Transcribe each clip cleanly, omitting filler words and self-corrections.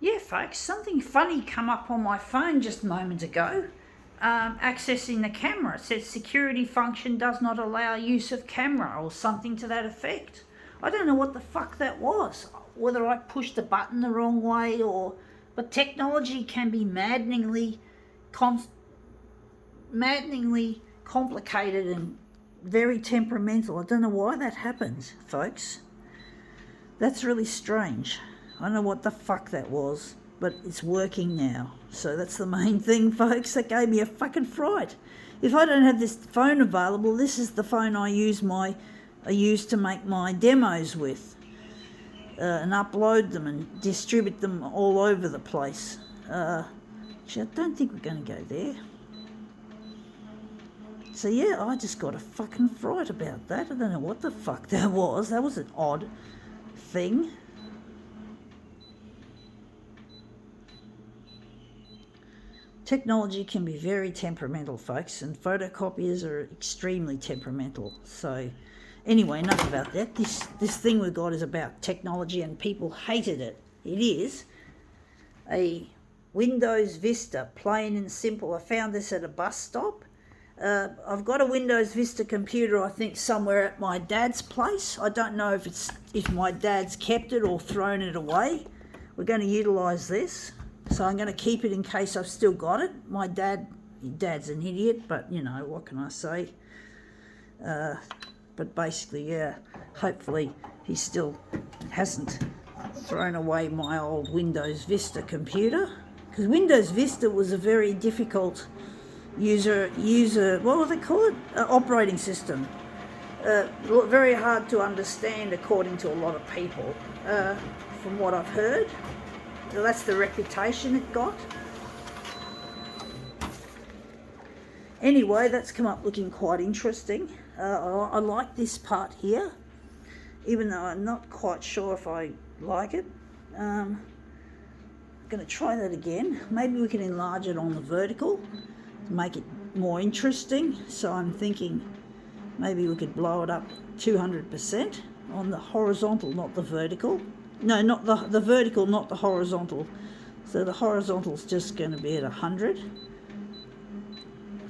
Yeah, folks, something funny come up on my phone just moments ago. Accessing the camera. It says security function does not allow use of camera or something to that effect. I don't know what the fuck that was. Whether I pushed the button the wrong way or. But technology can be maddeningly complicated and very temperamental. I don't know why that happens, folks. That's really strange. I don't know what the fuck that was, but it's working now. So that's the main thing, folks. That gave me a fucking fright. If I don't have this phone available, this is the phone I use to make my demos with, and upload them and distribute them all over the place. I don't think we're going to go there. So yeah, I just got a fucking fright about that. I don't know what the fuck that was. That was an odd thing. Technology can be very temperamental, folks, and photocopiers are extremely temperamental. So anyway, enough about that. This thing we got is about technology and people hated it. It is a Windows Vista, plain and simple. I found this at a bus stop. I've got a Windows Vista computer, I think, somewhere at my dad's place. I don't know if my dad's kept it or thrown it away. We're going to utilise this. So I'm going to keep it in case I've still got it. My dad's an idiot, but you know, what can I say? But basically, yeah, hopefully he still hasn't thrown away my old Windows Vista computer. Because Windows Vista was a very difficult user, what would they call it? Operating system. Very hard to understand according to a lot of people, from what I've heard. So that's the reputation it got. Anyway, that's come up looking quite interesting. I like this part here, even though I'm not quite sure if I like it. I'm going to try that again. Maybe we can enlarge it on the vertical to make it more interesting. So I'm thinking maybe we could blow it up 200% on the horizontal, not the vertical. No, not the vertical, not the horizontal. So the horizontal's just going to be at 100.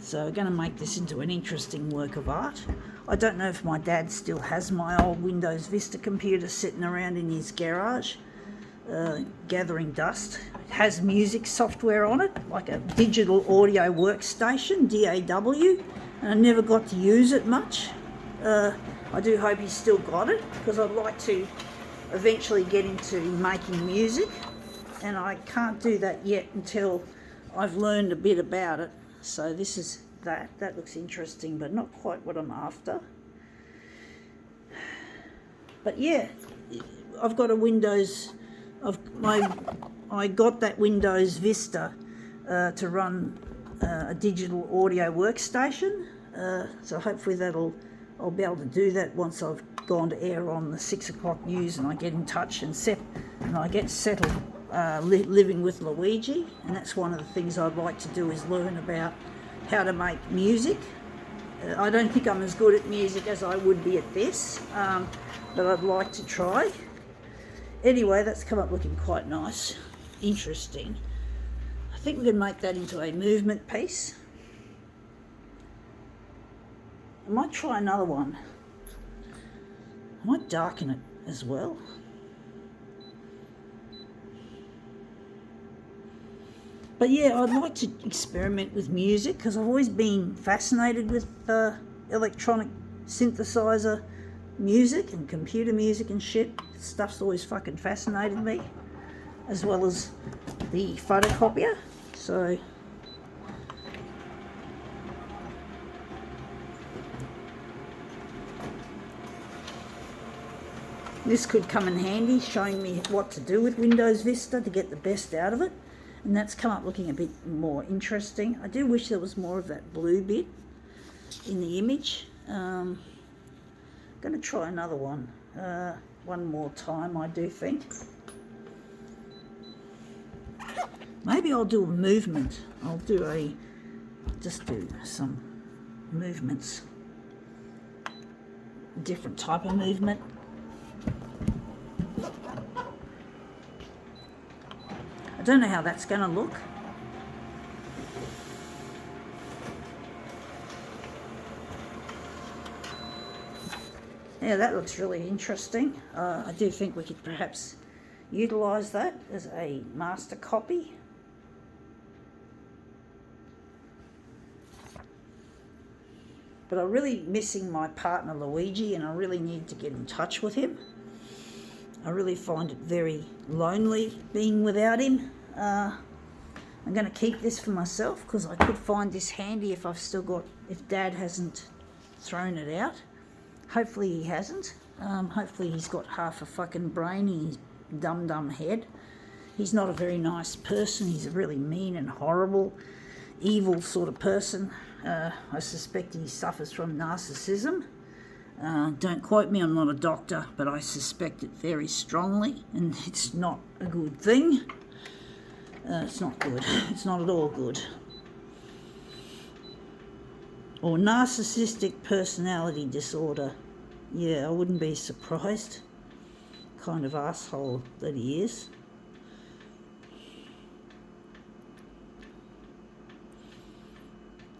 So we're going to make this into an interesting work of art. I don't know if my dad still has my old Windows Vista computer sitting around in his garage, gathering dust. It has music software on it, like a digital audio workstation, DAW, and I never got to use it much. I do hope he's still got it, because I'd like to eventually get into making music, and I can't do that yet until I've learned a bit about it. So this is that looks interesting, but not quite what I'm after. But yeah, I've got a Windows, I got that Windows Vista to run a digital audio workstation, so hopefully I'll be able to do that once I've gone to air on the 6 o'clock news and I get in touch and I get settled living with Luigi. And that's one of the things I'd like to do, is learn about how to make music. I don't think I'm as good at music as I would be at this, but I'd like to try. Anyway, that's come up looking quite nice, interesting. I think we can make that into a movement piece. I might try another one. I might darken it as well. But yeah, I'd like to experiment with music, because I've always been fascinated with electronic synthesizer music and computer music and shit. Stuff's always fucking fascinated me, as well as the photocopier. So this could come in handy, showing me what to do with Windows Vista to get the best out of it. And that's come up looking a bit more interesting. I do wish there was more of that blue bit in the image. I'm going to try another one, one more time, I do think. Maybe I'll do a movement. I'll just do some movements. Different type of movement. don't know how that's going to look. Yeah, that looks really interesting. I do think we could perhaps utilise that as a master copy. But I'm really missing my partner Luigi, and I really need to get in touch with him. I really find it very lonely being without him. I'm going to keep this for myself because I could find this handy if if Dad hasn't thrown it out. Hopefully he hasn't. Hopefully he's got half a fucking brain in his dumb head. He's not a very nice person. He's a really mean and horrible, evil sort of person. I suspect he suffers from narcissism. Don't quote me, I'm not a doctor, but I suspect it very strongly, and it's not a good thing. It's not good. It's not at all good. Or narcissistic personality disorder. Yeah, I wouldn't be surprised. Kind of asshole that he is.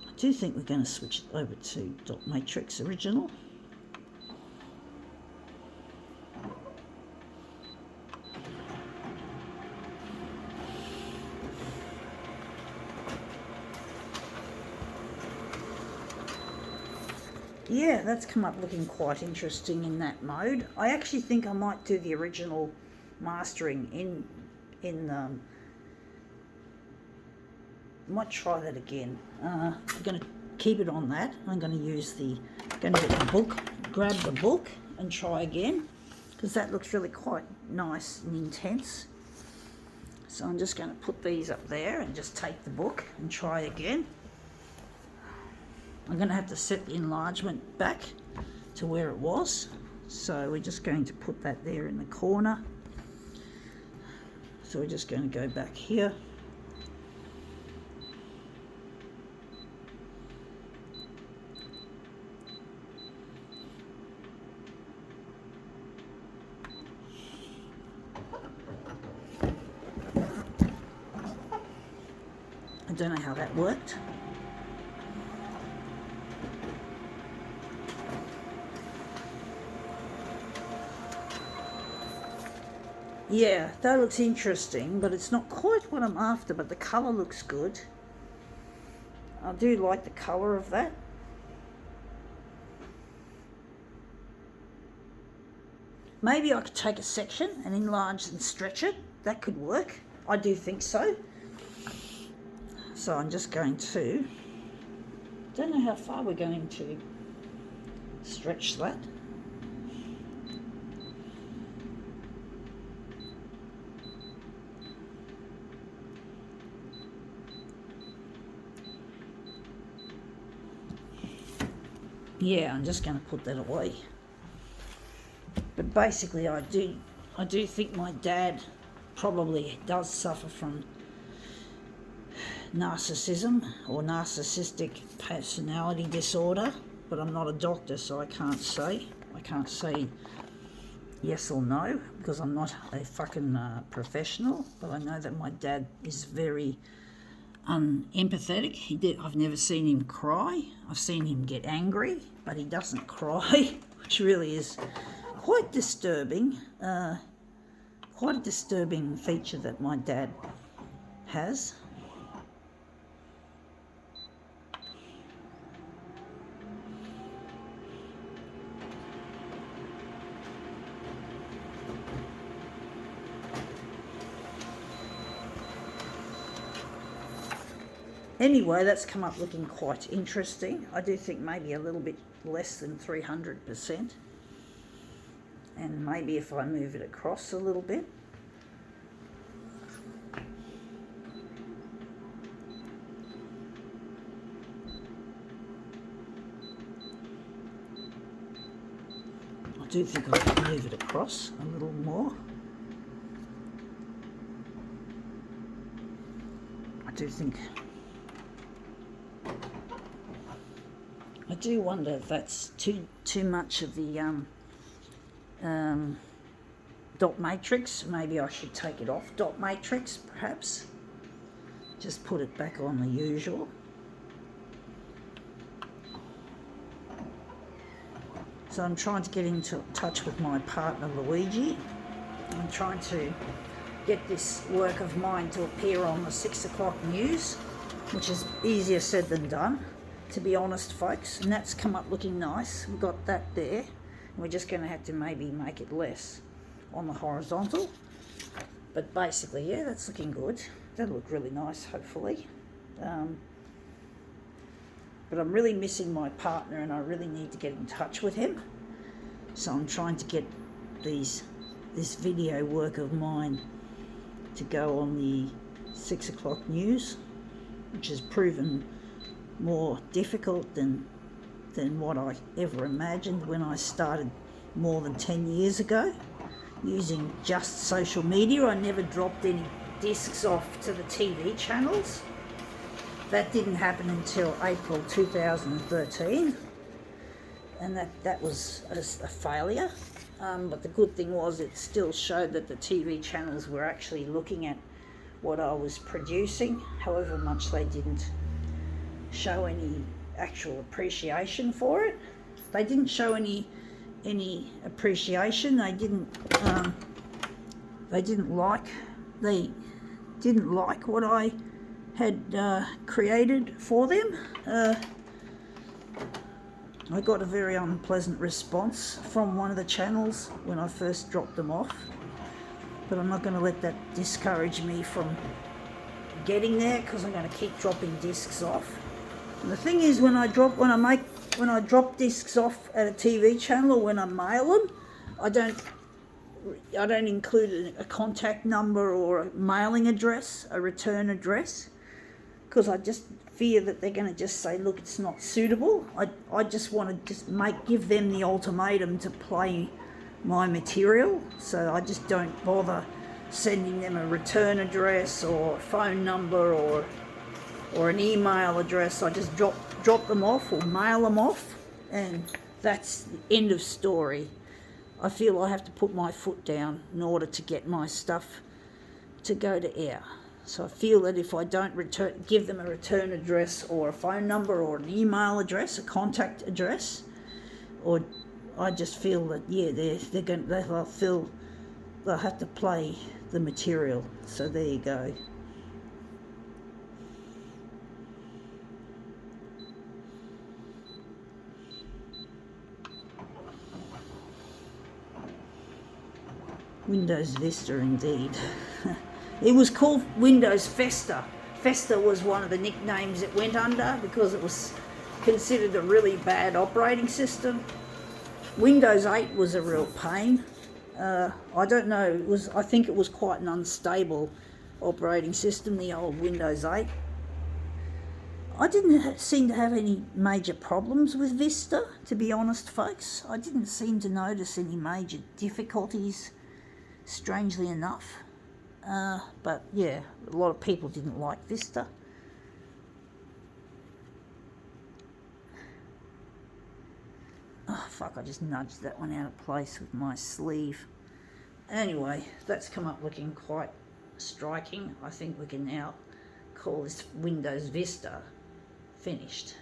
I do think we're going to switch it over to Dot Matrix Original. Yeah, that's come up looking quite interesting in that mode. I actually think I might do the original mastering might try that again. I'm going to keep it on that. I'm going to get the book, grab the book and try again, because that looks really quite nice and intense. So I'm just going to put these up there and just take the book and try again. I'm going to have to set the enlargement back to where it was. So we're just going to put that there in the corner. So we're just going to go back here. I don't know how that worked. Yeah, that looks interesting, but it's not quite what I'm after, but the colour looks good. I do like the colour of that. Maybe I could take a section and enlarge and stretch it. That could work. I do think so. So I'm just going to, don't know how far we're going to stretch that. Yeah, I'm just going to put that away. But basically I do think my dad probably does suffer from narcissism or narcissistic personality disorder, but I'm not a doctor, so I can't say yes or no, because I'm not a fucking professional. But I know that my dad is very unempathetic. I've never seen him cry. I've seen him get angry, but he doesn't cry, which really is quite disturbing. Quite a disturbing feature that my dad has. Anyway, that's come up looking quite interesting. I do think maybe a little bit less than 300%. And maybe if I move it across a little bit. I do think I can move it across a little more. I do wonder if that's too much of the dot matrix. Maybe I should take it off dot matrix, perhaps. Just put it back on the usual. So I'm trying to get into touch with my partner Luigi. I'm trying to get this work of mine to appear on the 6 o'clock news, which is easier said than done, to be honest, folks. And that's come up looking nice. We've got that there. We're just going to have to maybe make it less on the horizontal. But basically, yeah, that's looking good. That'll look really nice, hopefully. But I'm really missing my partner and I really need to get in touch with him. So I'm trying to get this video work of mine to go on the 6 o'clock news, which has proven more difficult than what I ever imagined when I started more than 10 years ago using just social media. I never dropped any discs off to the TV channels. That didn't happen until April 2013, and that was a failure. But the good thing was it still showed that the TV channels were actually looking at what I was producing, however much they didn't show any actual appreciation for it. They didn't show any appreciation. They didn't like what I had created for them. I got a very unpleasant response from one of the channels when I first dropped them off, but I'm not going to let that discourage me from getting there, because I'm going to keep dropping discs off. And the thing is, when I drop discs off at a TV channel or when I mail them, I don't include a contact number or a mailing address, a return address, because I just fear that they're going to just say, look, it's not suitable. I just want to give them the ultimatum to play my material, so I just don't bother sending them a return address or a phone number or an email address. I just drop them off or mail them off, and that's the end of story. I feel I have to put my foot down in order to get my stuff to go to air. So I feel that if I don't give them a return address or a phone number or an email address, a contact address, or I just feel that, yeah, they'll have to play the material. So there you go. Windows Vista indeed. It was called Windows Festa. Festa was one of the nicknames it went under because it was considered a really bad operating system. Windows 8 was a real pain. I don't know, I think it was quite an unstable operating system, the old Windows 8. I didn't seem to have any major problems with Vista, to be honest, folks. I didn't seem to notice any major difficulties, strangely enough. But yeah, a lot of people didn't like Vista. Oh fuck, I just nudged that one out of place with my sleeve. Anyway, that's come up looking quite striking. I think we can now call this Windows Vista finished.